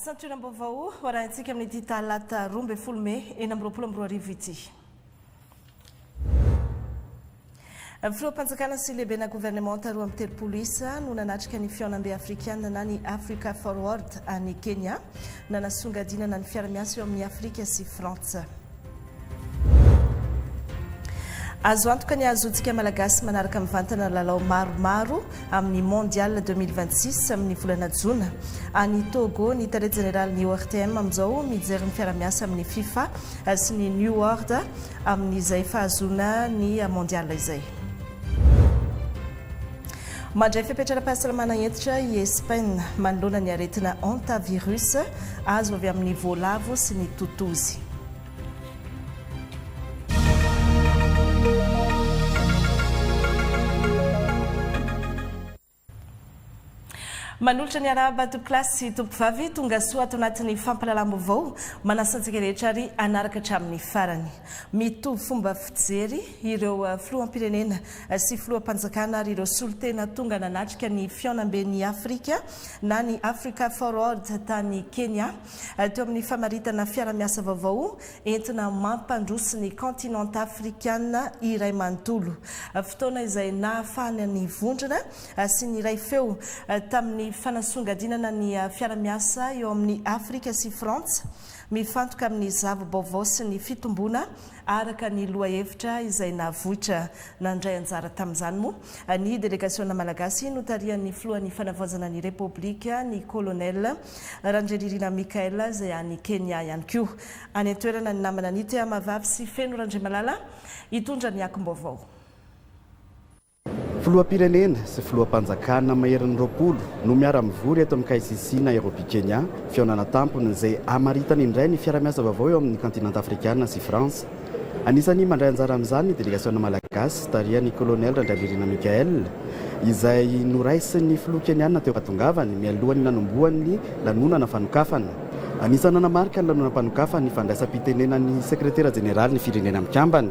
Santrina Mbovao, warahantsika amin'ny ity talata 12 Mey, 2024 ity. Filohampanjakana sy lehibena gouvernement taroa amin'ny telo-polisa no nanatrika ny fionambe afrikana na ny Africa Forward any Kenya na nasongadinana ny fiara-miasa eo amin'ny Afrika sy Frantsa. Azo antoka ny azotsika malagasy manaraka mivantana lalao maromaro amin'ny mondial 2026 amin'ny volana Jona. Any Togo ny tarety general ny ORTM amin'izao mijery ny fiara-miasa amin'ny FIFA sy ny New World amin'izay fahazona ny mondial izay. Mandray fipetraram-pahasalamana entitra i Espagne manoloana ny aretina hantavirus azo avy amin'ny voalavo sy ny totozy. Manolotra ny araba tompo-klasy tompo-vavy tonga soa ato anatin'ny fampalalam-baovao manasantsika rehetra ary anaraka hatramin'ny farany. Mitovy fomba fijery ireo filoham-pirenena sy filoham-panjakana ary ireo solotena tonga nanatrika ny fionamben'ny Afrika na ny Africa Forward tany Kenya teo amin'ny famaritana fiara-miasa vaovao entina mampandroso ny continent afrikana iray manontolo. Fotoana izay nahafahana ny vondrona sy ny iray feo tamin'ny fanasongadinana ny fiara-miasa eo amin'ny Afrika sy Frantsa mifantoka amin'ny zava-baovao sy ny fitombona araka ny lohahevitra izay navohitra nandray anjara tamin'izany moa ny delegasiona malagasy notarian'ny filohan'ny fanavaozana ny repoblika ny colonel Randriririna Mikael izay any Kenya ihany koa. Any an-toerana ny namana ny Tea Mavavy sy Feno Randrimalala hitondra ny akom-baovao. Filoham-pirenena sy filoham-panjakana maherin'ny roapolo no miara-mivory eto amin'ny KCC Nairobi Kenya fionana tampony izay amaritany indray ny fiara-miasa vaovao eo amin'ny continent afrikana sy France. Anisany mandray anjara amin'izany ny delegasiona malagasy tarian'ny colonel Randriririna Mikael izay noraisin'ny filoha keniana teo Patongavany mialohan'ny nanombohan'ny lanonana fanokafana. Anisany nanamarika ny lanonana fanokafana ny fandraisam-pitenenan'ny sekretera jeneral ny firenena mikambany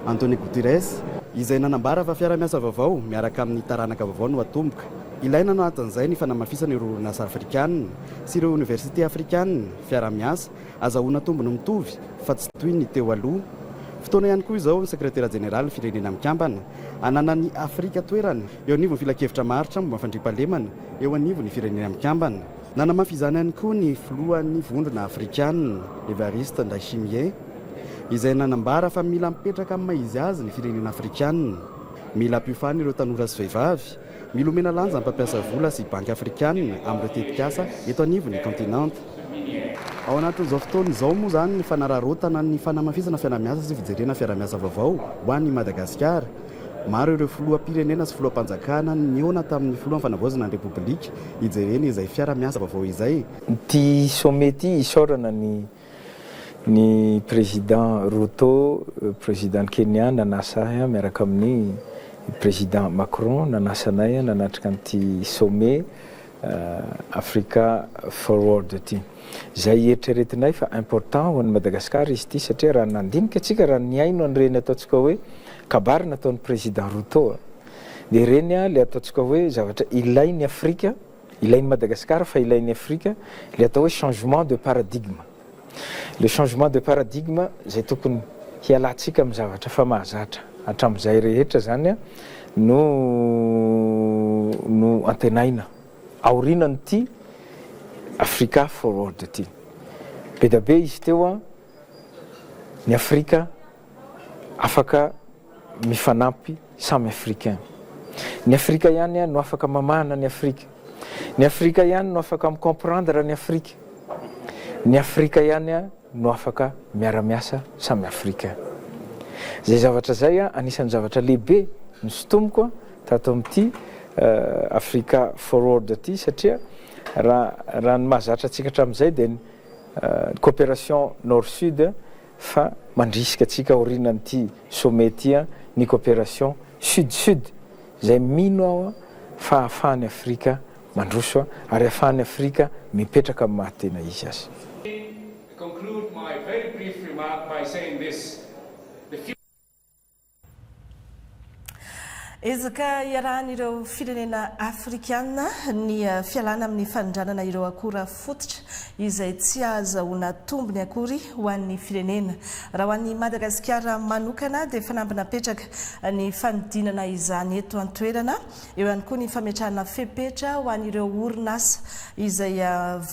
Antonio Guterres izay nanambara fa fiara-miasa vaovao miaraka amin'ny taranaka vaovao no atomboka. Ilaina no atan'izay ny fanamafisana ireo orinasa afrikanina sy ireo université afrikanina fiara-miasa azahoana tombony mitovy fa tsy toy ny teo aloha. Fotoana ihany koa izao ny sekretera jeneral ny firenena mikambana anana ny Afrika toerana eo anivony filakevitra maritra momba fandriampahalemana eo anivony firenena mikambana. Nanamafizana ihany koa ny filohan'ny vondrona afrikanina Evariste Ndayishimiye izay nanambara fa mila mipetraka amin'ny maizy azy ny firenena afrikanina. Mila ampiofany ireo tanora sy vehivavy milomena lanja mpampiasa vola sy banky afrikanina amin'ireo tetikasa eto anivony continent. Ao anatin'izao fotoana izao moa zany ny fanararotana ny fanamafisana fiara-miasa sy fijerena fiara-miasa vaovao ho an'ny Madagasikara. Maro ireo filoham-pirenena sy filoham-panjakana niona tamin'ny filohan'ny fanavaozana ny repoblika hijerena izay fiara-miasa vaovao izay. Ty sommet ty isaorana ny président Ruto, président Kenya nanasa miaraka amin'ny président Macron nanasanay nanatrika an'ity sommet Africa Forward ty. Zay eritreretinay fa important ho an'ny Madagasikara izy ty satria raha nandinika atsika raha ny aino an'ireny ataontsika hoe kabary nataon'ny président Ruto dia ireny le ataontsika hoe zavatra ilain'ny Afrika, ilain'ny Madagasikara fa ilain'ny Afrika le atao hoe changement de paradigme. Le changement de paradigme zay tokony hialantsika amin'ny zavatra fa mahazatra hatramin'izay rehetra zany no antenaina aorianany ty Africa Forward ty. Be da be izy teo ny Afrika afaka mifanampy samy africain. Ny Afrika ihany no afaka mamana ny Afrika. Ny Afrika ihany no afaka micomprendre ny Afrika. Ny Afrika ihany no afaka miara-miasa samy Afrika. Zay zavatra zay anisan'ny zavatra lehibe ny sotomoko tato amin'ity Africa Forward ty satria raha ny mahazatra atsika hatramin'izay dia coopération nord-sud fa mandrisika atsika aorianan'ity sommet ty ny coopération sud-sud zay mino aho fa ahafahan'ny Afrika mandroso ary ahafahan'ny Afrika mipetraka amin'ny mahatena izy azy. Conclude my very brief remark by saying this. ezaka iarahan'ireo firenena afrikana ny fialana amin'ny fanondranana ireo akora fototra izay tsy azahoana tombony akory ho an'ny firenena. Raha ho an'ny Madagasikara manokana dia fanambina petraka ny fanodinana izany eto an-toerana, eo ihany koa ny fametrahana fepetra ho an'ireo orinasa izay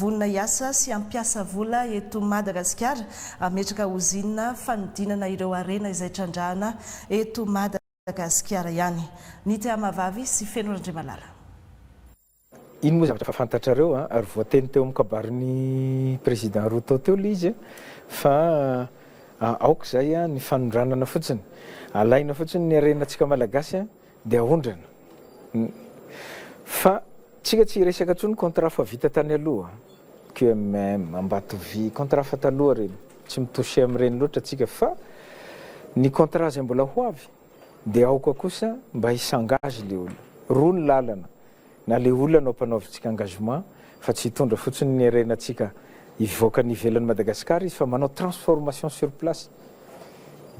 vonona hiasa sy ampiasa vola eto Madagasikara ametraka ozinina fanodinana ireo arena izay trandrahana eto Madagasikara ihany. Ny Teamavavy sy Fenondrimalala. Ino moa zavatra fantatrareo ary voateny teo amin'ny kabarin'ny président Ruto teo ilay izy fa aoka zay ny fanondranana fotsiny, alaina fotsiny ny arenantsika malagasy dia ahondrana fa tsika tsy resaka ntsony contrat fa vita tany aloha QMM Ambatovy contrat fa taloha reny tsy mitosy amin'ireny loatra tsika fa ny contrat zay mbola ho avy dia aoka kosa mba hisangazy le olona roa ny lalana na le olona anao mpanaovintsika engagement fa tsy hitondra fotsiny ny arenantsika ivoaka ny ivelan'ny Madagasikara izy fa manao transformation sur place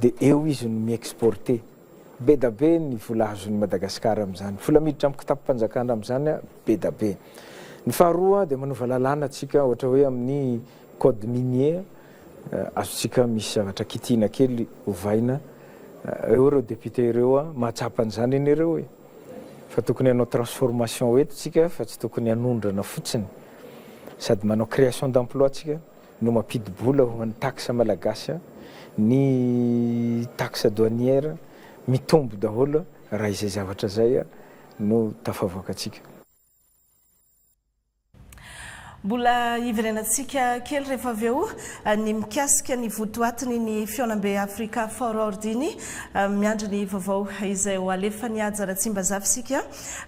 dia eo izy no miexporter be da be ny vola azon'ny Madagasikara amin'izany, vola miditra amin'ny kitapo-panjakana amin'izany be da be. Ny faharoa dia manova lalàna tsika ohatra hoe amin'ny code minier azotsika misy zavatra kitihana kely hovaina eo ireo député ireo mahatsapa an'izany eny ireo hoe fa tokony hanao transformation eto tsika fa tsy tokony hanondrana fotsiny sady manao création d'emploi tsika no mampidi-bola ho an'ny taxe malagasy ny taxe douanière mitombo daholo raha izay zavatra zay no tafavoakatsika. Mbola iverenantsika kely rehefa avy eo ny mikasika ny votoatiny ny Fionambe Africa Forward iny miandry ny vaovao izay ho alefany Anjaratsimbazafa sika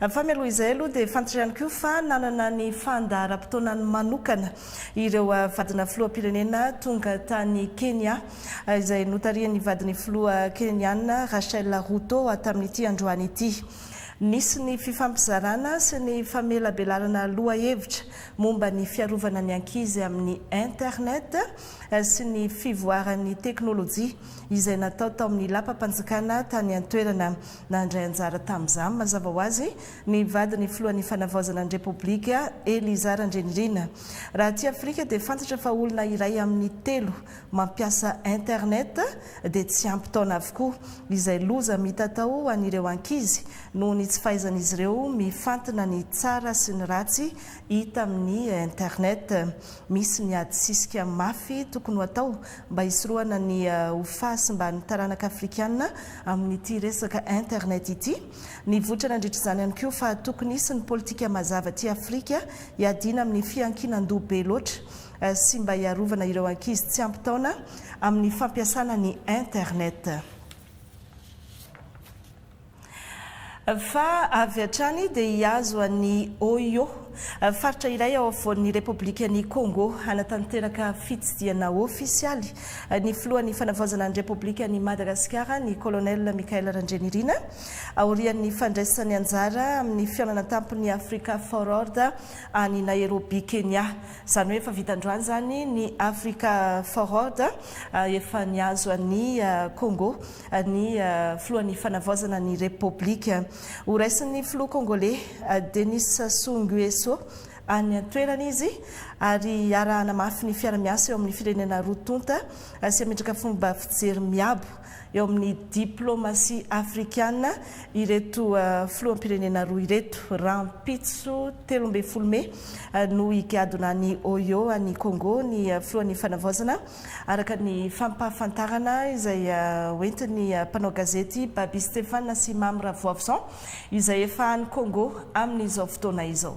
fa mialoha izay aloha dia fantatra ihany koa fa nanana ny fandaharam-potoanany manokana ireo vadina filoham-pirenena tonga tany Kenya izay notarian'ny vadiny filoha Keniana Rachel Ruto tamin'ity androany ity. Nisy ny fifampizarana sy ny famelabelarana loha-hevitra momba ny fiarovana ny ankizy amin'ny internet sy ny fivoaran'ny teknôlôjia izay natao tao amin'ny lapa-panjakana tany an-toerana nandray anjara tamin'izany. Mazava ho azy ny vadiny filohan'ny fanavaozana ny Repoblika Eliza Randrenirina. Raha aty Afrika dia fantatra fa olona iray amin'ny 3 mampiasa internet dia tsy ampy taona avokoa izay loza mitatao an'ireo ankizy noho ny tsy fahaizan'izy ireo mifantana ny tsara sy ny ratsy hita amin'ny internet. Misy ny adisisika mafy tokony atao mba hisoroana ny hofasy mba ny taranaka afrikanina amin'ity resaka internet ity. Ny votra nandritra izany ihany koa fa tokony hisy ny politika mazava aty Afrika hiadiana amin'ny fiankinan-doha be loatra sy mba hiarovana ireo ankizy tsy ampy taona amin'ny fampiasana ny internet. Fa avy hatrany dia hiazo an'ny Oyo faritra iray ao afovoan'ny Repoblikan'ny Congo hanatanteraka fitsidiana ofisialy ny filohan'ny fanavaozana ny Repoblikan'ny Madagasikara ny colonel Michael Randrenirina aorian'ny fandraisany anjara amin'ny fiainana tampony Africa Forward any Nairobi, Kenya. Izany hoe efa vita androany zany ny Africa Forward efa niazo an'ny Congo ny filohan'ny fanavaozana ny Repoblika. Ho raisin'ny filoha Congolais Denis Sassou Nguesso any an-toerana izy ary arahana mafy ny fiara-miasa eo amin'ny firenena roa tonta sy ametraka fomba fijery miabo eo amin'ny diplomasia afrikana ireto filoham-pirenena roa ireto. Rampitso 13 no higadona ny Oyo any Congo ny filohan'ny fanavaozana araka ny fampahafantarana izay hoentin'ny mpanao gazety Babi Stéphane sy Mamra Voavison izay efa any Congo amin'izao fotoana izao.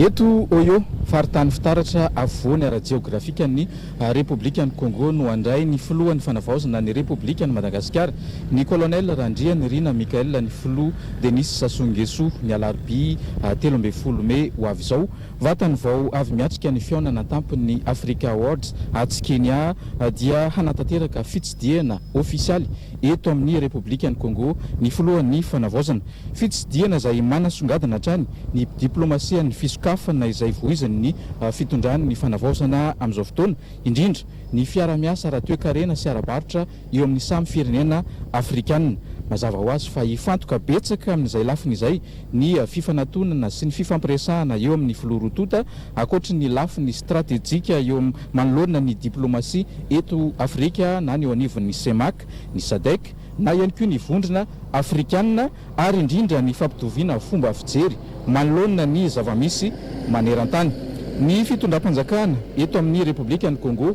Eto Oyo faritany fitaratra afovoany ara-geografika ny Repoblikan'ny Congo no andray ny filohan'ny fanavaozana ny Repoblikan'ny Madagasikara ny colonel Randrenirina Michael ny filoha Denis Sassou Nguesso ny alarobia 13 Mei ho avy izao. Vatany vao avy miatrika ny fiaonana tampony Africa Awards aty Kenya dia hanatanteraka fitsidiana ofisialy eto amin'ny Repoblikan'ny Congo ny filohan'ny fanavaozana. Fitsidiana izay manasongadina hatrany ny diplomasian'ny fisokafana izay voizan'ny fitondran'ny fanavaozana amin'izao fotoana, indrindra ny fiara-miasa ara-toe-karena sy ara-barotra eo amin'ny samy firenena afrikanina. Mazava ho azy fa hifantoka betsaka amin'izay lafiny izay ny fifanantonana sy ny fifampiresahana eo amin'ny filoha rotota, ankoatra ny lafiny stratéjika eo manoloana ny diplomasia eto Afrika na ny eo anivon'ny CEMAC, ny SADC na ihany koa ny vondrona afrikanina, ary indrindra ny fampitoviana fomba fijery manoloana ny zavamisy maneran-tany. Ny fitondram-panjakana eto amin'ny Repoblikan'ny Congo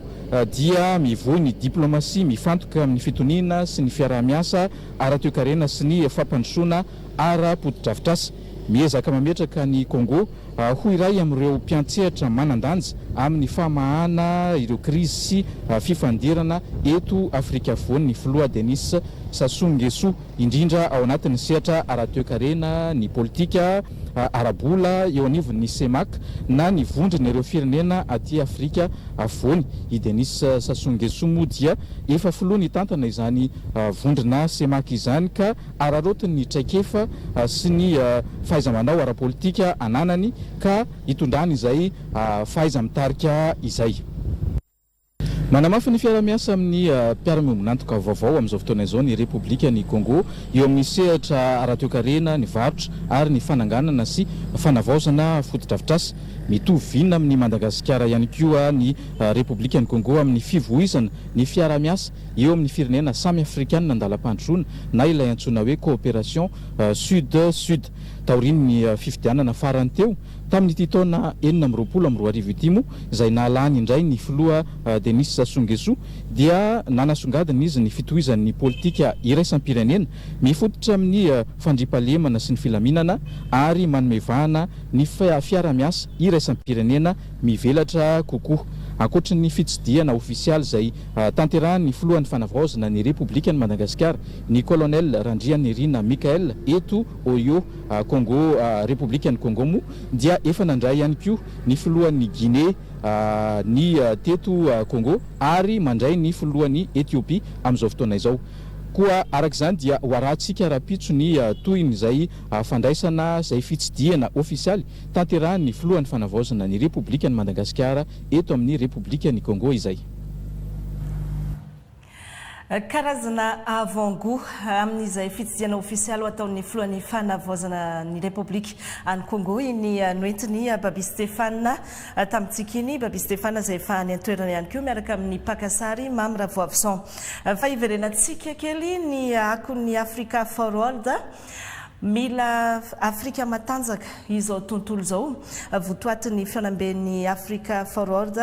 dia mivohy ny diplomasia mifantoka amin'ny fitoniana sy ny fiara-miasa ara-toe-karena sy ny fampandrosoana ara-podi-drafitrasa. Miezaka mametraka ny Congo ho iray amin'ireo mpiantsehatra manan-danja amin'ny famahana ireo krizy sy fifandirana eto Afrika afovoany. Ny filoha Denis Sassou Nguesso indrindra ao anatin'ny sehatra ara-toe-karena, ny politika arabola eo anivon'ny CEMAC na ny vondrona ireo firenena aty Afrika afovoany. I Denis Sassou Nguesso moa dia efa filoha ny tantana izany vondrona CEMAC izany, ka ararotiny ny traikefa sy ny fahaiza-manao ara-politika ananany ka hitondrany izay fahaiza-mitarika izay. Manamafy ny fiara-miasa amin'ny mpiara-miombonantoka vaovao amin'izao fotoana izao ny Repoblikan'ny Congo eo amin'ny sehatra ara-toe-karena, ny varotra ary ny fananganana sy fanavaozana foto-drafitrasa. Mitovina amin'ny Madagasikara ihany koa ny Repoblikan'ny Congo amin'ny fivoizana ny fiara-miasa eo amin'ny firenena samy afrikanina andalam-pandrosoana na ilay antsoina hoe coopération sud-sud. Taorian'ny fifidianana farany teo tamin'ity taona 2024 ity moa izay nalany indray ny filoha Denis Sassou Nguesso dia nanasongadina izy ny fitohizan'ny politika iraisam-pirenena mifototra amin'ny fandriampahalemana sy ny filaminana ary manomevahana ny fiara-miasa iraisam-pirenena mivelatra kokoa. Ankoatra ny fitsidiana ofisialy izay tanterahan'ny filohan'ny fanavaozana ny Repoblikan'ny Madagasikara, ny colonel Randrianirina Michael eto Oyo Congo, Repoblikan'ny Congo moa dia efa nandray ihany koa ny filohan'ny Guinée ny teto Congo ary mandray ny filohan'ny Ethiopia amin'izao fotoana izao. Koa arak'izany dia hoarantsika rapitso ny tohiny izay fandraisana izay fitsidiana ofisialy tanterahan'ny filohan'ny fanavaozana ny Repoblikan'ny Madagasikara eto amin'ny Repoblikan'ny Congo izay. Karazana avant-goût amin'izay fitsidiana ofisialy ho ataon'ny filohan'ny fanavaozana ny Repoblika any Congo ny noentiny Babi Stéphane tamintsika iny. Babi Stéphane izay efa any an-toerana ihany koa miaraka amin'ny pakasary Mamy Ravoavison. Fa iverenantsika kely ny akon'ny Africa Forward. Mila Afrika matanjaka izao tontolo izao votoatin'ny fianamben'ny Africa Forward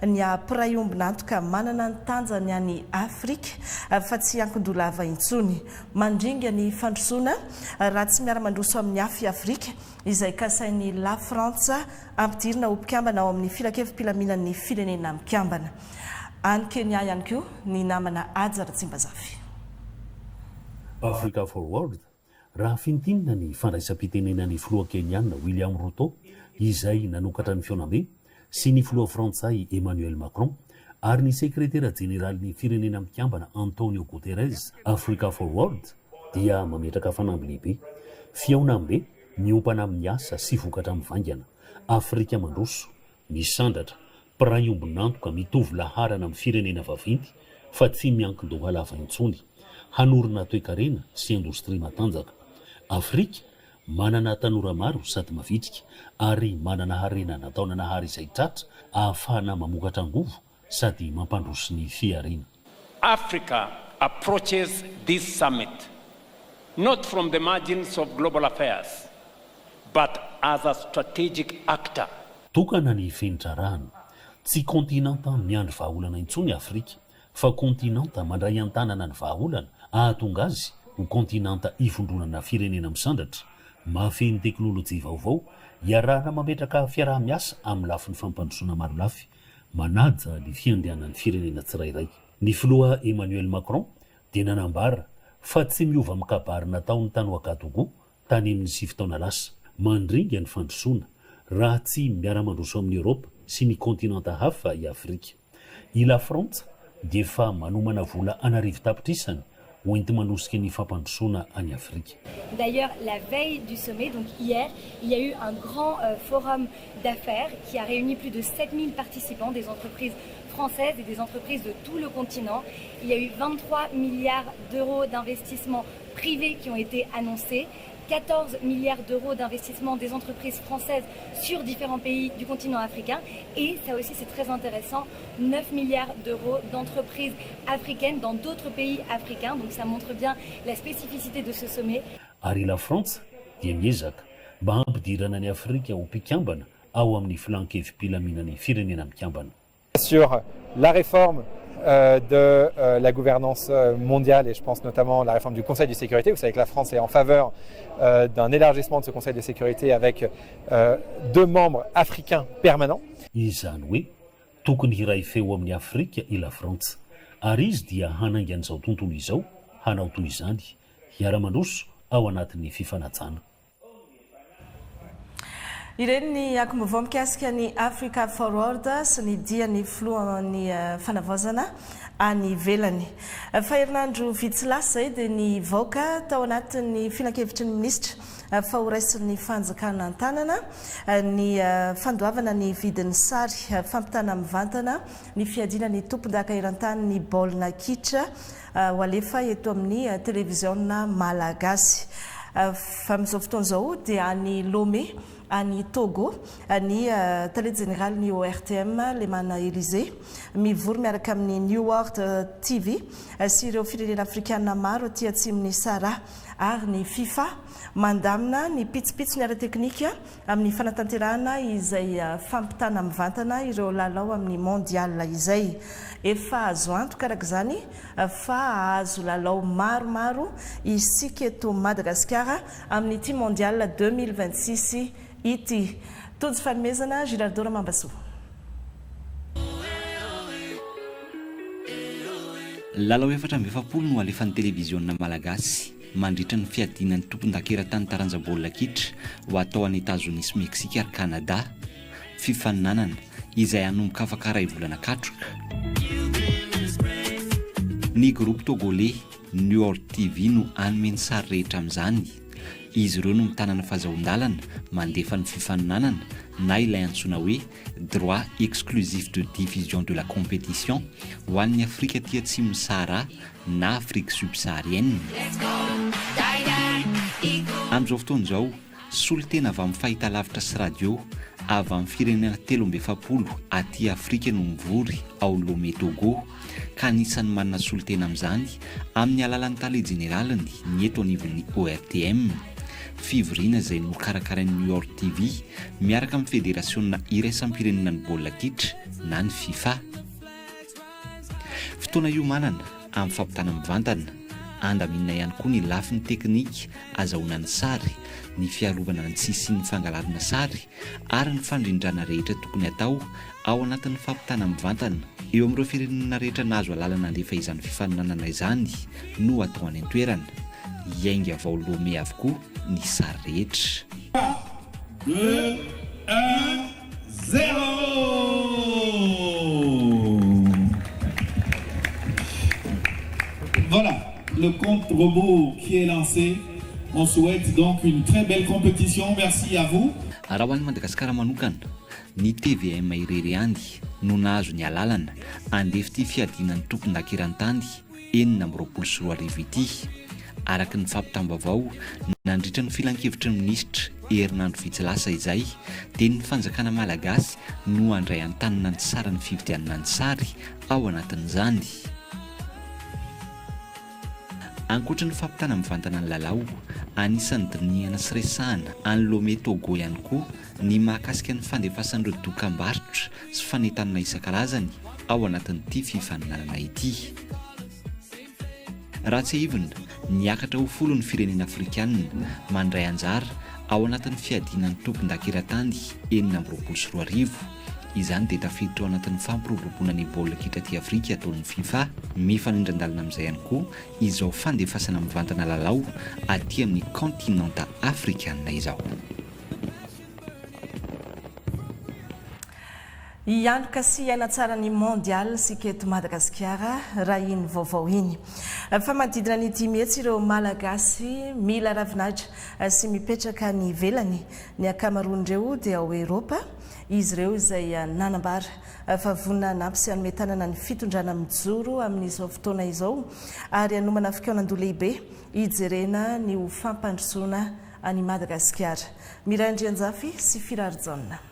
ny mpiray ombinantoka manana ny tanjany any Afrika fa tsy ankin-dolava intsony, mandringa ny fandrosoana raha tsy miara-mandroso amin'ny afy Afrika izay kasain'ny La Frantsa ampidirina ho mpikambana ao amin'ny filakevim-pilaminan'ny firenena mikambana. Any Kenya ihany koa ny namana Ajara Tsimbazafy. Africa Forward raha fintinina ny fandraisam-pitenenan'ny filoha Keniana William Ruto izay nanokatra ny fiaonambe sy ny filoha Frantsay Emmanuel Macron ary ny sekretera jeneralin'ny firenena mikambana Antonio Guterres. Africa Forward dia mametraka fanamby lehibe fiaonambe miompana amin'ny asa sy vokatra mivangana. Afrika mandroso misandratra mpiray ombinantoka mitovy laharana amin'ny firenena vaventy fa tsy miankin-doha lava intsony, hanorina toe-karena sy indostria matanjaka. Afrika manana tanora maro sady mavitrika ary manana harena natao nanahary izay tratra ahafahana mamokatra angovo sady mampandroso ny fiarena. Africa approaches this summit not from the margins of global affairs but as a strategic actor. Tokana ny fenitrarahana tsy kontinanta miandry vahaolana intsony Afrika fa kontinanta mandray an-tanana ny vahaolana ahatonga azy ho kontinanta ifondronana firenena misandratra mafeny teknôlôjia vaovao iarahana mametraka fiaraha-miasa amin'ny lafin'ny fampandrosoana maro lafy manaja ny fiandehanan'ny firenena tsirairay. Ny filoha Emmanuel Macron dia nanambara fa tsy miova mikabary nataony tany Ouagadougou tany amin'ny 7 taona lasa mandringa ny fandrosoana raha tsy miara-mandroso amin'ny Europa sy ny kontinanta hafa i Afrika. I La Frantsa dia fa manomana vola anarivo tapitrisany hoenty manosika ny fampandrosoana any Afrika. D'ailleurs, la veille du sommet, donc hier, il y a eu un grand forum d'affaires qui a réuni plus de 7000 participants, des entreprises françaises et des entreprises de tout le continent. Il y a eu 23 milliards d'euros d'investissements privés qui ont été annoncés, 14 milliards d'euros d'investissement des entreprises françaises sur différents pays du continent africain. Et ça aussi, c'est très intéressant, 9 milliards d'euros d'entreprises africaines dans d'autres pays africains. Donc ça montre bien la spécificité de ce sommet. Ary la France dia miezaka mba hampidirana ny Afrika ho mpikambana ao amin'ny filankevim-pilaminan'ny firenena mikambana. Sur la réforme de la gouvernance mondiale, et je pense notamment à la réforme du Conseil de sécurité. Vous savez que la France est en faveur d'un élargissement de ce Conseil de sécurité avec 2 membres africains permanents. Izany hoe tokony hiray feo amin'ny Afrika i la France ary izy dia hanainga an'izao tontolo izao hanao toy izany hiara-mandroso ao anatin'ny fifanajana. Ireny ny akombovao mikasika ny Africa Forward sy ny diany filohan'ny fanavozana any ivelany. Fa herinandro vitsy lasa zay dia ny vaoaka tao anatin'ny filan-kevitry ny minisitra fa ho raisin'ny fanjakana an-tanana ny fandoavana ny vidin'ny sary fampitana mivantana ny fiadiana ny tompon-daka eran-tany ny baolina kitra ho alefa eto amin'ny televiziona malagasy. Fa amin'izao fotoana izao dia any Lomé any Togo ny télé général ny ORTM Lemana Élysée mivory miaraka amin'ny New World TV sy ireo firenena afrikanina maro aty atsimon'ny Sahara ary ny FIFA mandamina ny pitsipitsy ny ara-teknika amin'ny fanatanterahana izay fampitana mivantana ireo lalao amin'ny mondial izay efa azo antoka araka izany fa azo lalao maromaro isika eto Madagasikara amin'ny ity mondial 2026 ity. Tojo fanomezana Girardora Mambasoa. Lalao efatra amby efapolo no alefan'ny televiziona malagasy mandritra ny fiadinan'ny tompon-dakeran-tany taranja baolina kitra ho atao any États-Unis sy Meksika ary Canada fifaninanana izay hanomboka afaka iray volana katroka. Ny groupe togolais New World TV no hanome ny sary rehetra amin'izany. Izy ireo no mitanana fahazaon-dalana mandefa ny fifaninanana na ilay antsoina hoe droit exclusif de diffusion de la compétition ho an'ny Afrika aty atsimon'ny Sahara na Afrique subsaharienne. Amin'izao fotoana izao solitena avy amin'ny fahitalavitra sy radio avy amin'ny firenena 17 aty Afrika no mivory ao Lomé Togo ka anisan'ny manana solitena amin'izany amin'ny alalan'ny tale généraliny ny eto anivon'ny ORTM. Fivoriana izay nokarakarain'ny New York TV miaraka amin'ny fédérationna iraisam-pirenena ny baolina kitra na ny FIFA. Fotoana io manana amin'ny fampitana mivantana andaminina ihany koa ny lafin'ny teknika azahoana ny sary, ny fiarovana ny tsisian'ny fangalarana sary ary ny fandrindrana rehetra tokony atao ao anatin'ny fampitana mivantana. Eo amin'ireo firenena rehetra nazo alalana alefa izany fifaninanana izany no atao any an-toerana. Iainga avao Lomé avokoa ny sary rehetra. 2, 1, 0. Voilà, le compte robot qui est lancé. On souhaite donc une très belle compétition. Merci à vous. Raha ho an'ny Madagasikara manokana, ny TVM irery any no nahazo ny alalana andefy ity fiadinan'ny tompon-dakeran-tany 424 ity. Araka ny fampitambavao nandritra ny filan-kevitry ny minisitra herinandro vitsy lasa izay dia ny fanjakana malagasy no handray an-tanana ny sara ny fividianana ny sary ao anatin'izany. Ankoatra ny fampitana mivantana ny lalao, anisan'ny dinihana sy resahana any Lomé Togo ihany koa ny mahakasika ny fandefasan'ireo dokam-barotra sy fanentanana isan-karazany ao anatin'ity fifaninanana ity. Raha tsy hivina, niakatra ho folo ny firenena afrikanina mandray anjara ao anatin'ny fiadinan'ny tompon-dakeran-tany 424. Izany dia tafiditra ao anatin'ny fampiroboroboana ny baolina kitra aty Afrika ataon'ny FIFA. Mifanindran-dalana amin'izay ihany koa izao fandefasana mivantana lalao aty amin'ny kontinanta afrikanina izao. Ianoka sy aina tsara ny mondial sika eto Madagasikara raha iny vaovao iny. Fa manodidina ny 10 mihetsy ireo malagasy mila ravinahitra sy mipetraka ny ivelany. Ny ankamaroan'ireo dia ao Eropa. Izy ireo izay nanambara fa vonina nampy sy hanome tanana ny fitondrana mijoro amin'izao fotoana izao ary hanomana fikaonan-doha lehibe hijerena ny ho fampandrosoana any Madagasikara. Miray Andrianjafy sy Firarjaona.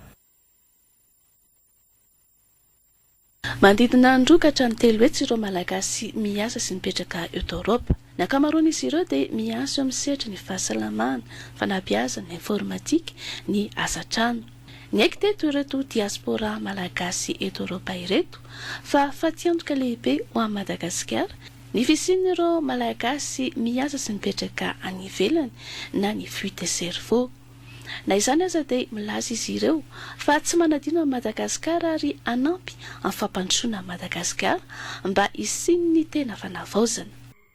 Manodidina androkatra ny 3 hetsy ireo malagasy miasa sy mipetraka eto Eoropa. Ny ankamaroan'izy ireo dia miasa eo amin'ny sehatra ny fahasalamana, fanabeazana, informatika, ny asatrano. Ny aiky teto ireto diaspora malagasy eto Eoropa ireto fa faty-antoka lehibe ho an'i Madagasikara ny fisian'ireo malagasy miasa sy mipetraka any ivelany na ny fuite cerveau. Na izany aza dia milaza izy ireo fa tsy manadino amin'ny Madagasikara ary anampy amin'ny fampandrosoana Madagasikara mba hisiny ny tena fanavaozana.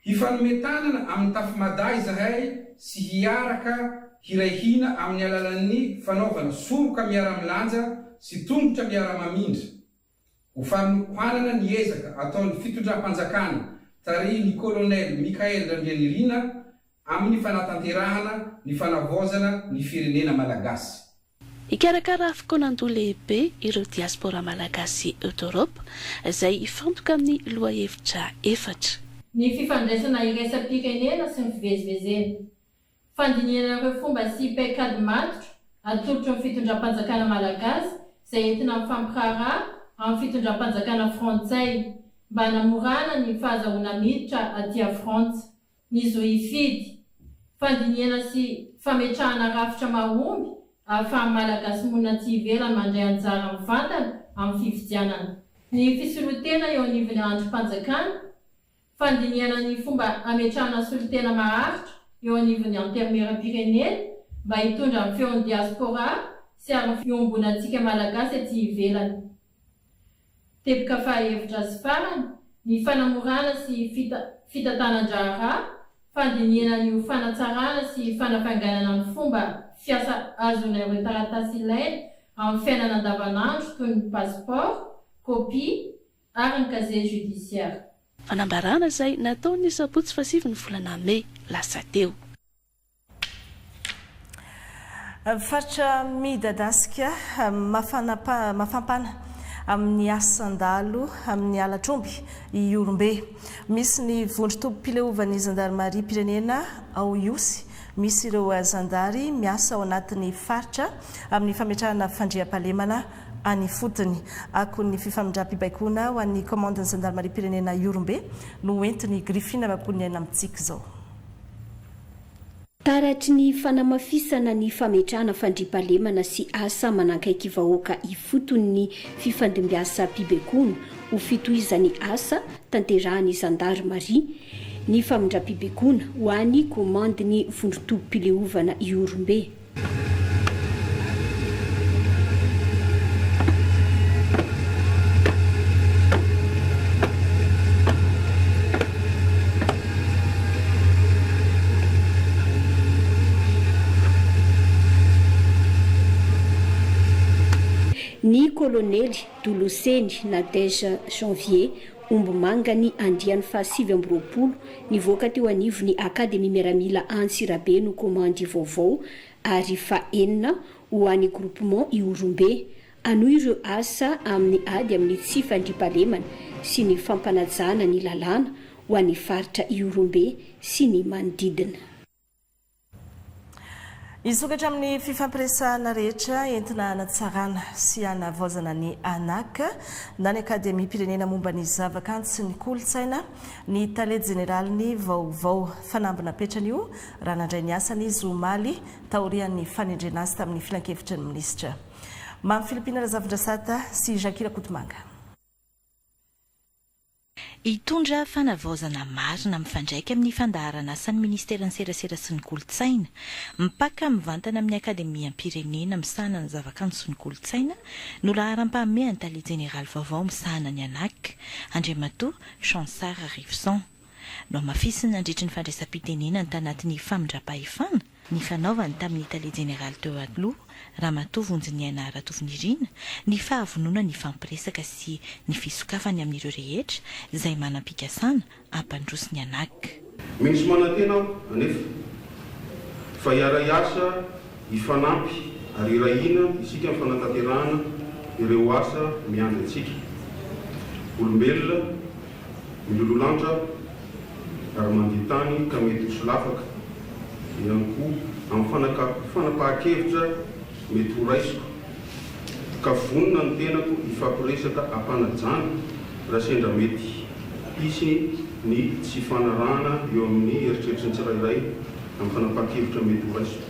Hifanometanana amin'ny tafimada izahay sy hiaraka hirahina amin'ny alalan'ny fanaovana soroka miara-milanja sy tongotra miara-mamindra. Ho fanompoanana ny ezaka ataon'ny fitondram-panjakana tarin'ny kolonel Mikael Randrianirina amin'ny fanatanterahana ny fanavaozana ny firenena malagasy. Ikarakara fikaonan-doha lehibe ireo diaspora malagasy eto Eoropa izay ifantoka amin'ny lohahevitra 4. Ny fifandraisana iraisam-pirenena sy ny fivezivezena. Fandinihana ireo fomba sy paikady matotra atolotra amin'ny fitondram-panjakana malagasy izay entina mifampiraharaha amin'ny fitondram-panjakana frantsay mba hanamorana ny fahazahoana miditra aty Frantsa. Ny zoifidy. Fandinihana sy fametrahana rafitra mahomby ahafahan'ny malagasy monina aty ivelany mandray anjara mivantana amin'ny fifidianana. Ny fisolotena eo anivon'ny androm-panjakana. Fandinihana ny fomba ametrahana solotena maharitra eo anivon'ny antermeram-pirenena mba hitondra amin'ny feon'ny diaspora sy ary fiombonantsika malagasy aty ivelany. Teboka fahevitra sy farany, ny fanamorana sy fitatanan-draharaha, fandinihana ny fanatsarana sy fanafanganana ny fomba fiasa azona ireo taratasy ilaina amin'ny fiainana andavanandro toy ny passeport, copie ary ny casier judiciaire. Fanambarana izay nataon'ny sabotsy 7 volana May lasa teo. Faritra midadasika mafampana amin'ny asan-dalo amin'ny alatromby i Orombe. Misy ny vondron-tompom-pileovan'ny zandarmaria pirenena ao Iosy. Misy ireo zandary miasa ao anatin'ny faritra amin'ny fametrahana fandriam-pahalemana any fotony. Akon'ny fifamindram-pibaikona ho an'ny komandany zandarmaria pirenena Orombe no entiny Griffina Mampony aina amintsika izao. Taratry ny fanamafisana ny fametrahana fandriam-pahalemana sy asa manankaiky vahoaka ifotony ny fifandimbiasa pibaikona ho fitohizany asa tanterahany zandarmaria ny famindram-pibaikona ho an'ny komandiny vondron-tompom-pileovana i Orombe. Ny kolonely Doloseny Nadège Janvier ombomangany andrian'ny faha-20 nivoaka teo anivon'ny akademia miaramila Antsirabe no komandy vaovao ary fa-enina ho an'ny groupement i Orombe anohy ireo asa amin'ny ady amin'ny tsy fandriam-pahalemana sy ny fampanajana ny lalàna ho an'ny faritra i Orombe sy ny manodidina. Isokatra amin'ny fifampiresahana rehetra entina hanatsarana sy hanavaozana ny anaka na ny akademia pirenena momba ny zavakanto sy ny kolotsaina ny talety generaliny vaovao fanambina petran'io raha nandray ny asany izy omaly taorian'ny fanendrena azy tamin'ny filan-kevitry ny minisitra. Mamy Filipina Razavindrasata sy Jakira Kotomanga. Hitondra fanavaozana marina mifandraika amin'ny fandaharana asan'ny ministeran'ny serasera sy ny kolotsaina, mipaka mivantana amin'ny akademia pirenena misahana ny zavakanto sy ny kolotsaina no laharam-pahamehan'ny talety generaly vaovao misahana ny anak Andriamatoa Chansard Riveson. No mafisiny nandritry ny fandraisam-pitenena ny tanatin'ny famindram-pahefana ny fanaovany tamin'ny Italie Générale teo aloha Ramatoa Vonjiniaina Ratovinirina ny fahavonona ny fampiresaka sy ny fisokafany amin'ireo rehetra izay manam-pikasana ampandroso ny anaky. Misy manantena anefa fa iara-iasa ifanampy ary irahina isika amin'ny fanatanterahana ireo asa miandry antsika. Olombelona milololantra ary mandeha tany ka mety ho solafaka ihany koa amin'ny fanapahan-kevitra mety ho raisiko ka vonona ny tenako ifampiresaka ampanajana raha sendra mety hisy ny tsy fanarahana eo amin'ny eritreritry ny tsirairay amin'ny fanapahan-kevitra mety ho raisiko.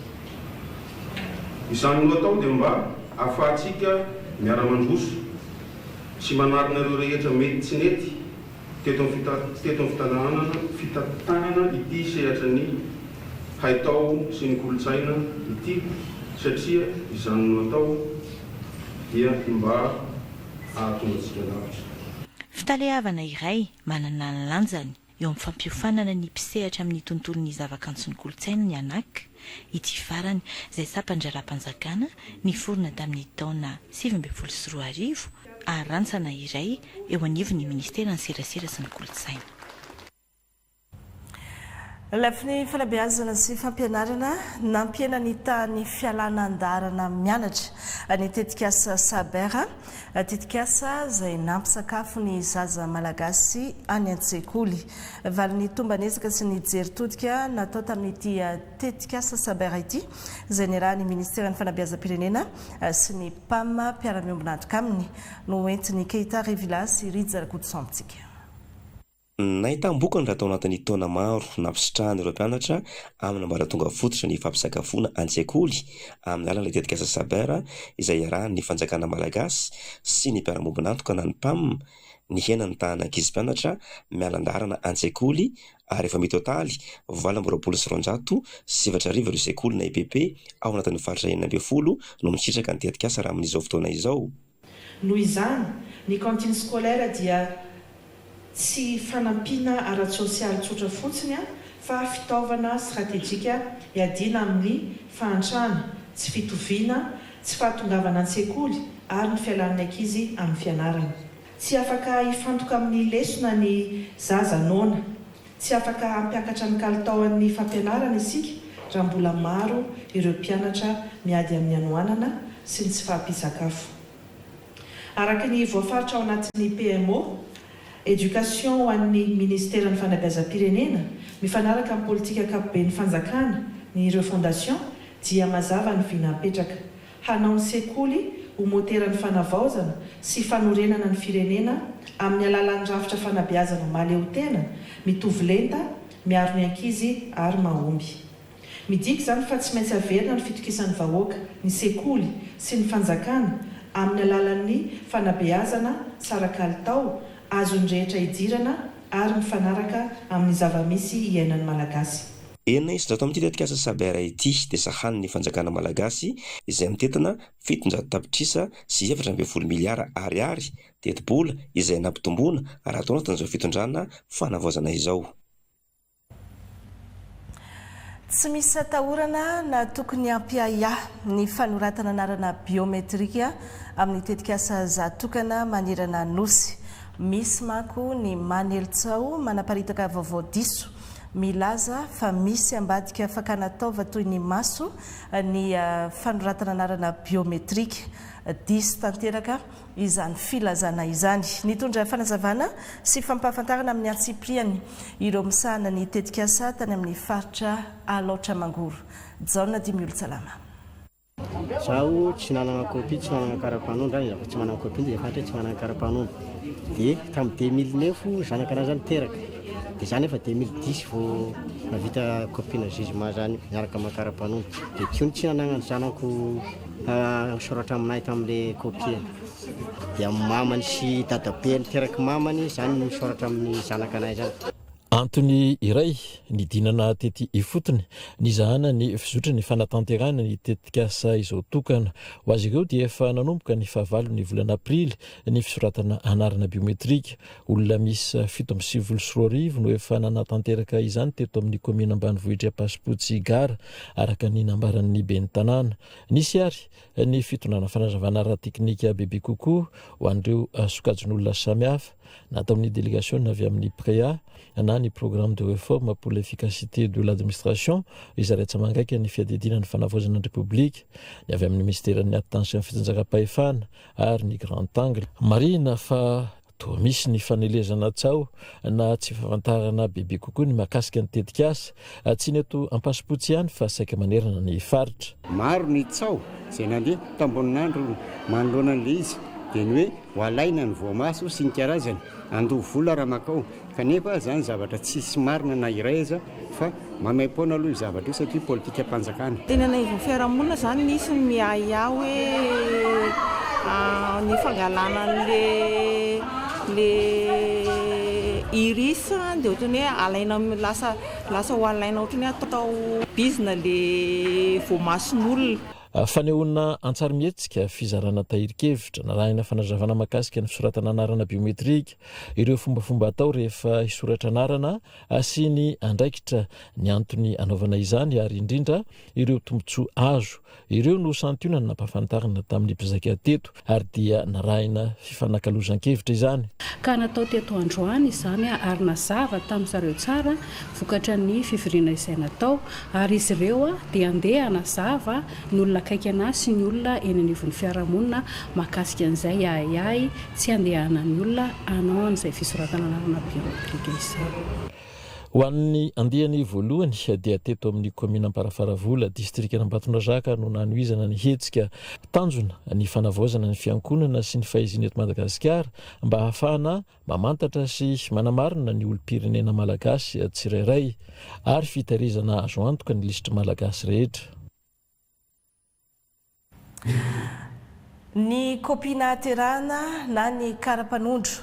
Izany no atao dia mba ahafahantsika miara-mandroso sy manarina ireo rehetra mety tsy nety teto amin'ny fitantanana ity sehatra ny haitao sy ny kolotsaina ity satria izany no atao dia mba ahatongatsika lavitra. Fitalehavana iray manana ny lanjany eo amin'ny fampiofanana ny mpisehatra amin'ny tontolon'ny zavakanto sy ny kolotsaina ny anaky. Ity farany izay sapan-dra-panjakana niforona tamin'ny taona 2024 ary rantsana iray eo anivon'ny ministera ny serasera sy ny kolotsaina. Lafiny fanabeazana sy fampianarana nampiena ny tany fialana andarana mianatra ny tetikasa Sabera tetikasa izay nampisakafo ny zaza malagasy any an-tsekoly. Valiny tombanezaka sy ny jeritodika natao tamin'ity tetikasa Sabera ity izay nirahany ministera ny fanabeazam-pirenena sy ny PAM mpiara-miombona antoka aminy no entiny Keita Revila sy Ridza Rakotosambotsika. Nahitam-boka ny raha tao anatin'ny taona maro nampisitrahany ireo mpianatra amin'ny ambaratonga fototra ny fampisakafoana an-tsekoly amin'ny alalany tetikasa Sabera izay iarahan'ny fanjakana malagasy sy ny mpiara-miombona antoka na ny PAM ny hena ny tahana ankizy mpianatra mialan-darana an-tsekoly ary efa mitotaly 827 ireo sekoly na EPP ao anatin'ny faritra 12 no mitsitraka ny tetikasa raha amin'izao fotoana izao. Noho izany ny kantiny skolaira dia tsy fanampiana ara-tsosialy tsotra fotsiny fa fitaovana strategjika iadina amin'ny fahantrana, tsy fitoviana, tsy fahatongavana an-tsekoly ary ny fialan'ny ankizy amin'ny fianarana. Tsy afaka hifantoka amin'ny lesona ny zaza nona, tsy afaka hampiakatra ny kalitaon'ny fampianarana isika raha mbola maro ireo mpianatra miady amin'ny anoanana sy ny tsy fahampisakafo. Araka ny voafaritra ao anatin'ny PMO, éducation ho an'ny ministera ny fanabeazam-pirenena mifanaraka amin'ny politika ankapobeny fanjakana ny ireo fondation dia mazava ny vinapetraka hanao ny sekoly ho moteran'ny fanavaozana sy fanorenana ny firenena amin'ny alalan'ny rafitra fanabeazana maleo tena mitovy lenta miaro ny ankizy ary mahomby. Midika izany fa tsy maintsy averina ny fitokisan'ny vahoaka ny sekoly sy ny fanjakana amin'ny alalan'ny fanabeazana tsara kalitao azony rehetra idirana ary mifanaraka amin'ny zavamisy iainan'ny malagasy. Ena isanjato amin'ity tetikasa Sabera ity dia sahan'ny fanjakana malagasy izay mitetina 700 tapitrisa sy 420 miliara ariary teti-bola izay nampitomboana raha atao anatin'izao fitondrana fanavaozana izao. Tsy misy atahorana na tokony ampiaya ny fanoratana anarana biometrika amin'ny tetikasa zatokana manirana nosy. Misy manko ny manelitsao manaparitaka vaovao diso milaza fa misy ambadika fakanataova toy ny maso ny fanoratana anarana biometrika diso tanteraka izany filazana izany. Nitondra fanazavana sy fampahafantarana amin'ny antsipriany ireo misahana ny tetikasa tany amin'ny faritra Alaotra Mangoro. Jaona Dimiolotsalama. Zaho tsy nanana kopy, tsy nanana karapanondra, tsy manana kopy dia fatra tsy manana karapanondra. Dia tamin'ny 2009 zanakana zany teraka. Dia zany efa 2010 vao navita kopina jugement zany miaraka amin'ny karapanondra. Dia tiony tsy nanana zanako soratra aminahy tamin'ilay kopy. Dia mamany sy dadabe niteraka mamany zany misoratra amin'ny zanakanahy zany. antony iray nidinana tety ifotony nizahana ny fizotra ny fanatanterana ny tetikasa izao tokana ho azy ireo dia efa nanomboka ny fahavalo ny volana aprily ny fisoratana anarana biometrika olona misy 7 no efa nanatanteraka izany teto amin'ny komina ambanivohitra Pasipotsy Gara araka ny nambaran'ny ben'ny tanàna nisy ary ny fitonana fanazavana ara-teknika bebe kokoa ho an'ireo sokajin'olona samihafa nataon'ny délégation avy amin'ny PREA na ny programme de réforme pour l'efficacité de l'administration izay rehetra mangaika ny fiadidinan'ny fanavaozana ny république ny avy amin'ny ministèren'ny attention fitanjaka-pahefana ary ny grand angle marina fa toa misy ny fanelezana tsao na tsy fahafantarana bebe kokoa ny mahakasika ny tetikasa tsy ny eto Ampasipotsy ihany fa saika manerana ny faritra maro ny tsao zay nandeha tamboninandro manoloana an'le izy dia ny hoe hoalaina ny voamaso sy ny karazany andoha vola raha makao kanefa zany zavatra tsisy marina na iray aza fa mamay-poana aloha io zavatra io satria politika mpanjakana tenana ivony fiarahamonina zany nisy ny miaia hoe ny fangalana le iris dia ohatrany hoe alaina lasa ho alaina ohatrany hoe atao bizina le voamason'olona fanehoana antsary-mihetsika fizarana tahirikevitra na rahina fanazavana mahakasika ny fisoratana anarana biometrika ireo fombafomba atao rehefa hisoratra anarana sy ny andraikitra ny antony anaovana izany ary indrindra ireo tombontsoa azo ireo no santionana nampahafantarana tamin'ny mpizaka teto ary dia narahina fifanankalozan-kevitra izany ka natao teto androany izany ary nazava tamin'ny zareo tsara vokatra ny fifiriana izay natao ary izy ireo dia andeha anazava ny olona akaiky anazy sy ny olona eny anivon'ny fiarahamonina mahakasika an'izay ahiahy tsy andehana ny olona anao an'izay fisoratana anarana biometrika izay ho an'ny andehany voalohany dia teto amin'ny komina Amparafaravola distrika Ambatondrazaka no nanohizana ny hetsika tanjona ny fanavaozana ny fiankonana sy ny fahiziny eto Madagasikara mba hahafahana mamantatra sy manamarina ny olom-pirenena malagasy tsirairay ary fitahirizana azo antoka ny lisitra malagasy rehetra. Ny kopina aterana na ny karapanondro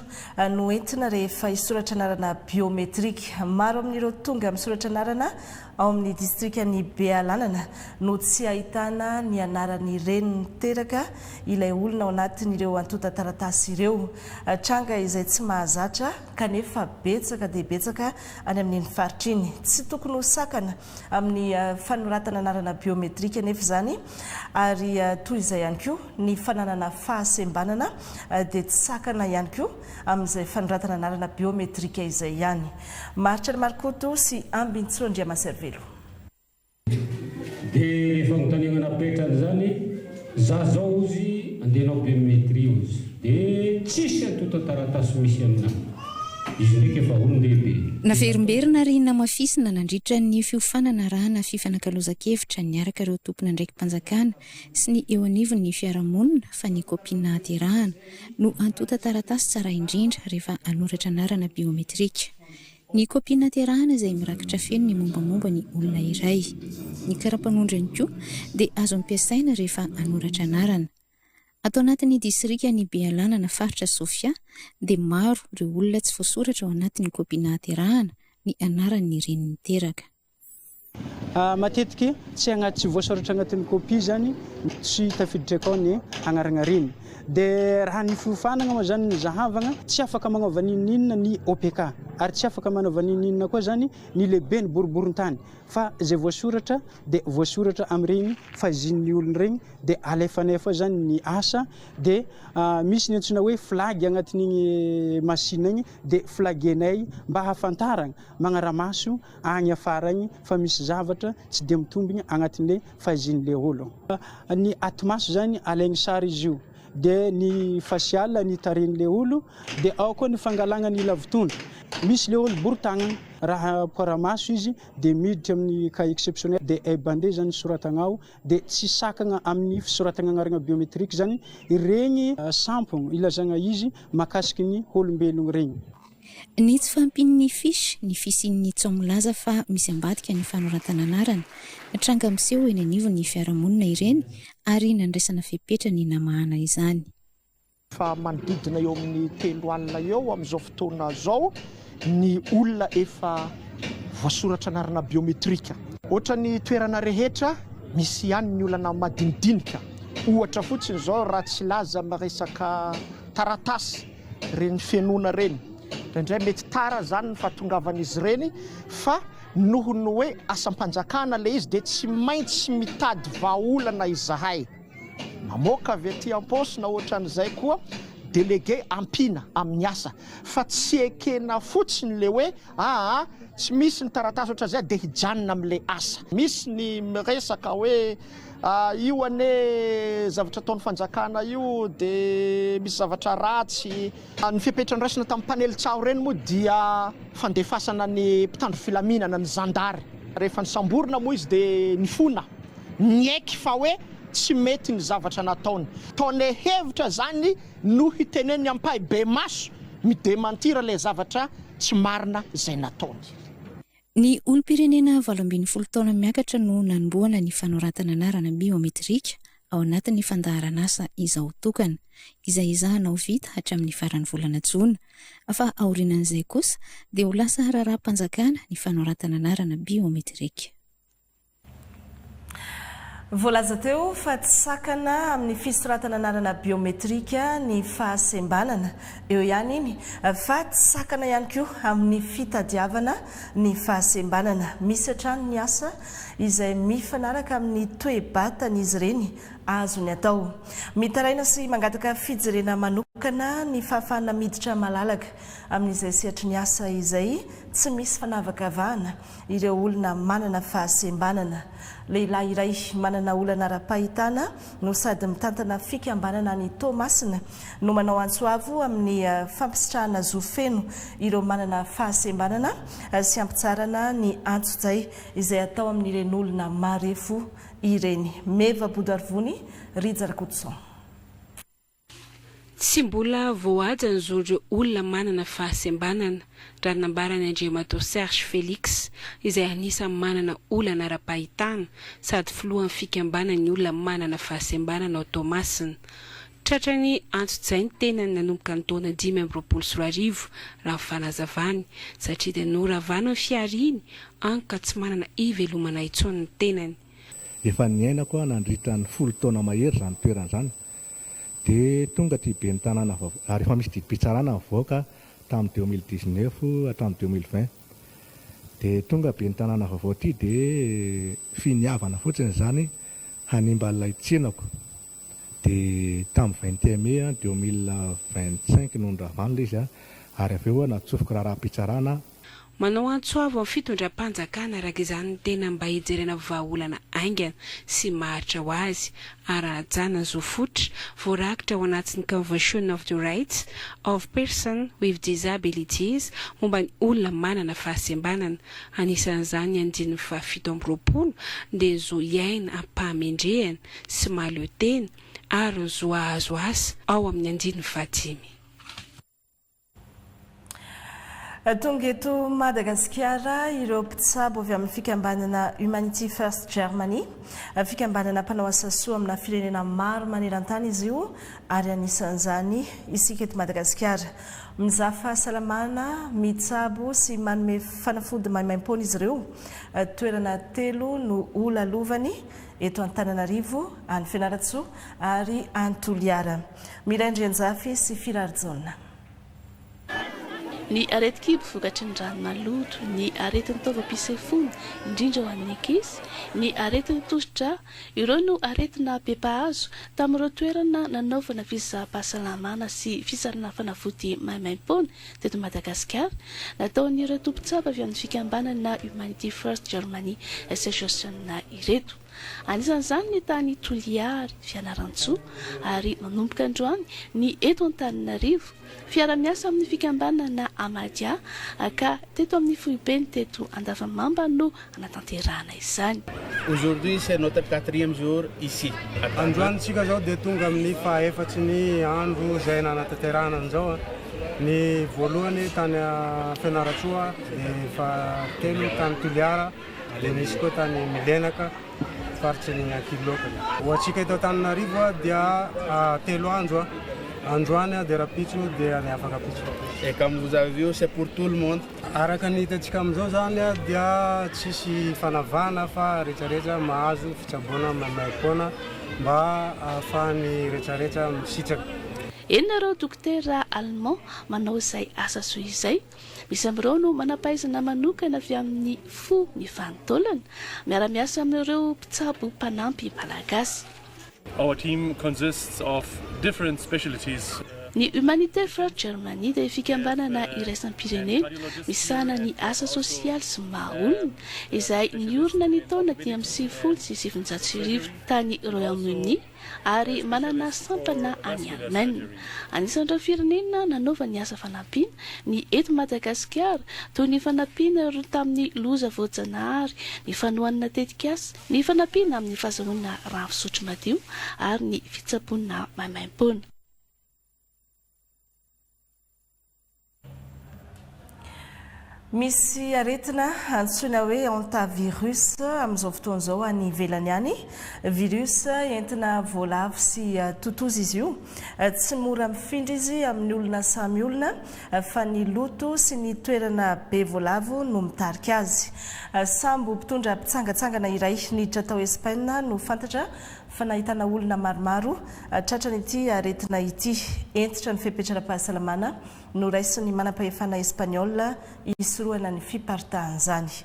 no entina rehefa hisoratra anarana biometrika maro amin'ireo tonga misoratra anarana ao amin'ny distrika ny Bealanana no tsy ahitana ny anarany reniny teraka ilay olona ao anatin'ireo antota taratasy ireo tranga izay tsy mahazatra kanefa betsaka dia betsaka any amin'ny faritra iny tsy tokony ho sakana amin'ny fanoratana anarana biometrika nefa izany ary toy izay ihany koa ny fananana fahasembanana dia tsy sakana ihany koa amin'izay fanoratana anarana biometrika izay ihany. Maritra ny Marikoto sy Ambintsondria Maservelo. Dia fanontaniana petrany zany zazao izy andehanao biometri izy dia tsisy antota taratasy misy aminao izy ndraiky efa olon-dehibe. Naverimberina ary namafisina nandritra ny fiofanana rahana fifanankalozan-kevitra niaraka ireo tompona ndraiky mpanjakana sy ny eo anivon'ny fiarahamonina fa ny kopina aterahana no antota taratasy tsara indrindra rehefa anoratra anarana biometrika. Ny kopina aterahana izay mirakitra feno ny mombamomba ny olona iray. Ny karapanondro ihany koa dia azo ampiasaina rehefa anoratra anarana. Atao anatin'ny distrika ny Bealanana faritra Sofia dia maro ireo olona tsy voasoratra ao anatin'ny kopina aterahana ny anaran'ny reniny teraka. Matetika tsy voasoratra anatin'ny kopia zany tsy tafiditra akao ny anarana reniny. Dia raha ny fiofanana moa zany ny zahavana tsy afaka manaova ninina ny OPK ary tsy afaka manaova ninina koa zany ny lehibe ny boriboron-tany fa izay voasoratra dia voasoratra amin'ireny fahazin'ny olona regny dia alefanefa zany ny asa dia misy ny antsoina hoe flag anatin'igny machine igny dia flagenay mba hahafantarana magnaramaso agny afara agny fa misy zavatra tsy dia mitombigny anatin'ilay fahazin'ilay olo. Ny atimaso zany alaigny sary izy io dia ny facial ny taren'ilay olo dia ao koa ny fangalana ny lavitondra. Misy le olo borotagnana raha paramaso izy dia miditra amin'ny cas exceptionnel dia bande zany soratana ao dia tsy sakana amin'ny fisoratana anarana biometrika zany ireny sampona ilazana izy mahakasiky ny olombelogno regny. Ny tsy fampin'ny fisy ny fisin'ny tsomilaza fa misy ambadika ny fanoratana anarana tranga miseho eny anivon'ny fiarahamonina ireny ary nandraisana fepetra ny namahana izany. fa manodidina eo amin'ny 3 alina eo amin'izao fotoana zao ny olona efa voasoratra anarana biometrika. Ohatra ny toerana rehetra misy ihany ny olana madinidinika. Ohatra fotsiny zao raha tsy laza resaka taratasy reny fianoana reny. Indray mety tara zany ny fahatongavan'izy reny fa noho ny hoe asam-panjakana le izy dia tsy maintsy mitady vahaolana izahay. Mamoaka avy aty am-paosy na ohatran'izay koa délégué ampina amin'ny asa fa tsy ekena fotsiny le hoe tsy misy ny taratasy ohatra zay dia hijanona amin'ilay asa. Misy ny miresaka hoe io ane zavatra ataon'ny fanjakana io dia misy zavatra ratsy. Ny fipetrahandraisina tamin'ny mpanelitsaho reny moa dia fandefasana ny mpitandro filaminana ny zandary. Rehefa nisamborona moa izy dia nifona niaiky fa hoe tsy mety ny zavatra nataony. Taony hevitra zany no hiteneny ampahy be maso midemantira le zavatra tsy marina izay nataony. Ny olom-pirenena 12 taona miakatra no nanomboana ny fanoratana anarana biometrika ao anatin'ny fandaharan'asa izao tokana, izay izahanao vita hatramin'ny faran'ny volana Jona. Afa aorianan'izay kosa dia ho lasa raharaham-panjakana ny fanoratana anarana biometrika. Voalaza teo fa tsy sakana amin'ny fisoratana anarana biometrika ny fahasembanana. Eo ihany iny fa tsy sakana ihany koa amin'ny fitadiavana ny fahasembanana. Misy hatrany ny asa izay mifanaraka amin'ny toe-batan'izy ireny azo ny atao. Mitaraina sy mangataka fijerena manokana ny fahafahana miditra malalaka amin'izay sehatry ny asa izay tsy misy fanavakavahana ireo olona manana fahasembanana. Lehilahy iray manana olana ara-pahitana no sady mitantana fikambanana ny Tomasina no manao antsoavo amin'ny fampisitrahana zofeno ireo manana fahasembanana sy ampitsarana ny antso-jay izay atao amin'ireny olona marefo ireny. Meva Bodarvony, Rija Rakotson. Tsy mbola voaja ny zondro olona manana fahasembanana raha nambarany Andriamato Serge Felix izay anisany manana olana ara-pahitana sady filohan'ny fikambanany olona manana fahasembanana ao Tomasina. Tratrany antso-jay ny tenany nanomboka ny taona 2024 raha fanazavany satria dia noravana ny fiariny anka tsy manana ivelomana intsony ny tenany. Efa niainako nandritra ny 10 taona mahery zany toerana zany. Dia tonga ty be ny tanàna ary efa misy dibitsarana mivoaka tamin'ny 2019 hatramin'ny 2020. Dia tonga be ny tanàna vaovao ty dia finiavana fotsiny zany hanimba ilay tsenako. Dia tamin'ny 21 mai 2025 no niravanila izy ary avy eo natsofoka raharaham-pitsarana. Manao antsoavo amin'ny fitondram-panjakana araka izany tena mba hijerena vahaolana aingana sy maharitra ho azy ary ajana zo fotra voarakitra ao anatin'ny Convention of the Rights of Person with Disabilities momba ny olona manana fahasembanana. Anisan'izany andininy 17 dia zo iaina ampahamendrehana sy mahaleo tena ary zo ahazo asa ao amin'ny andininy 5. Tonga eto Madagasikara ireo mpitsabo avy amin'ny fikambanana Humanity First Germany, fikambanana mpanao asa soa amina firenena maro maneran-tany izy io ary anisan'izany isika eto Madagasikara. Mizaha fahasalamana, mitsabo sy manome fanafody maimaim-pona izy ireo. Toerana 3 no olalovany eto Antananarivo, any Fianaratsoa ary any Toliara. Mirandry Anjafy sy Firarjona. Ny areti-kibo vokatry ny rano maloto, ny aretin'ny taovam-pisefony indrindra ho an'ny ankizy, ny aretin'ny tosidra, ireo no aretina bepahazo tamin'ireo toerana nanaovana fisaham-pahasalamana sy fisarana fanafody maimaim-pona teto Madagasikara, nataon'ireo tompon-tsapa avy amin'ny fikambanana Humanity First Germany Association ireto. Anisan'izany ny tany Toliara, Fianarantsoa ary manomboka androany ny eto Antananarivo. Fiara-miasa amin'ny fikambanana Amadia ka teto amin'ny foibeny teto Andavamamba no anatanterahana izany. Aujourd'hui c'est notre 4e jour ici. Androany tsika zao dia tonga amin'ny fahaefatsy ny andro izay nanatanterahana an'izao. Ny voalohany tany Fianaratsoa, dia fahatelo tany Toliara, dia misy koa tany Milenaka faritsy ny Ankilokana. Ho antsika eto Antananarivo dia 3 andro androany dia rapitso dia any afaka pitso. Et comme vous avez vu, c'est pour tout le monde. Araka ny hitantsika amin'izao zany dia tsisy fanavana fa rehetrarehetra mahazo fitsaboana mamaim-poana mba ahafahany rehetrarehetra misitraka. Enareo dokotera allemand manao izay asa soa izay. Misy amin'ireo no manampaizana manokana avy amin'ny fo ny vanitaolana miara-miasa amin'ireo mpitsabo mpanampy malagasy. Our team consists of different specialties. Ny Humanitaire Front Germany dia fikambanana iraisam-pirenena misana ny asa sosialy sy maha-olona izay niorina ny taona 1970 tany Royaume-Uni ary manana sampana any Allemagne. Anisan'ireo firenena nanova ny asa fanampiana ny eto Madagasikara toy ny fanampiana tamin'ny loza voajanahary, ny fanohanana tetikasa, ny fanampiana amin'ny fahazahoana rano fisotro madio ary ny fitsaboana maimaim-poana. Misy aretina antsoina hoe hantavirus amin'izao fotoana izao any ivelany any. Virus entina voalavo sy totozy izy io. Tsy mora mifindra izy amin'ny olona samy olona fa ny loto sy ny toerana be voalavo no mitarika azy. Sambo mpitondra mpitsangatsangana iray niditra tao Espaina no fantatra fa nahitana olona maromaro tratran'ity aretina ity. Entitra ny fepetra-pahasalamana no raisiny manam-pahefana Espaniola isoroana ny fiparitahan'izany.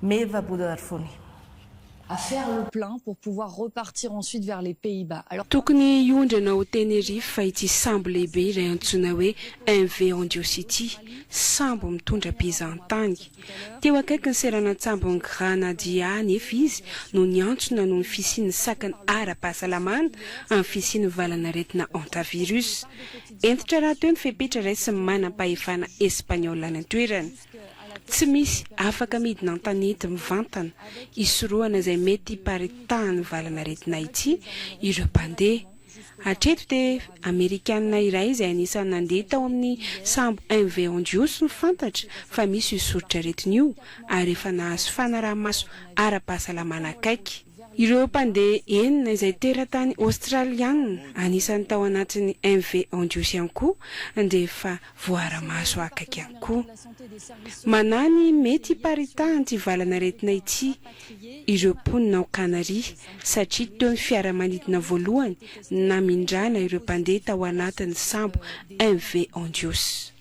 Meva Bodarfoni. À faire le plein pour pouvoir repartir ensuite vers les Pays-Bas. Alors tokony iondrana ho Tenerife fa ity sambo lehibe iray antsoina hoe MV Angiosity, sambo mitondra mpizahan-tany. Teo akaiky ny seranantsambo ny Granadia nefa izy no niantsona noho ny fisian'ny sakany ara-pahasalamana amin'ny fisian'ny valanaretina hantavirus. Entitra raha teo ny fepetra raisiny manam-pahefana Espaniola ny toerana. Tsy misy afaka midina an-tanety mivantana isoroana izay mety hiparitahan'ny valanaretina ity ireo mpandeha. Hatreto dia Amerikanina iray izay anisany nandeha tao amin'ny sambo MV Angios no fantatra fa misy isorotra aretina io ary efa nahazo fanaraha-maso ara-pahasalamana akaiky. Ireo mpandeha enina izay teratany Australiana anisany tao anatin'ny MV Angios ihany koa dia efa voara-maso akaiky ihany koa. Manany mety hiparitahan ty valanaretina ity ireo mponina ao Kanaria satria teo ny fiaramanidina voalohany namindrana ireo mpandeha tao anatin'ny sambo MV Angios.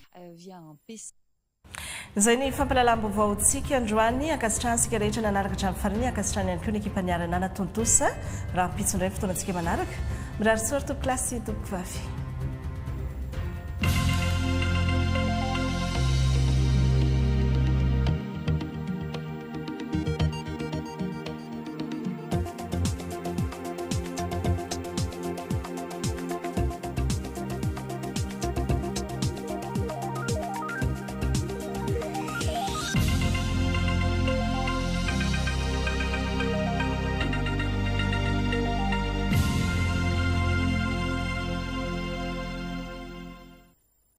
Izay ny fampalalam-baovaontsika androany ankasitrahantsika rehetra nanaraka hatramin'ny farany ankasitrahany ihany koa ny ekipa-niarana anatontosa raha mpitsondray fotoanantsika manaraka mirary sory tompoklasy tompoko vavy.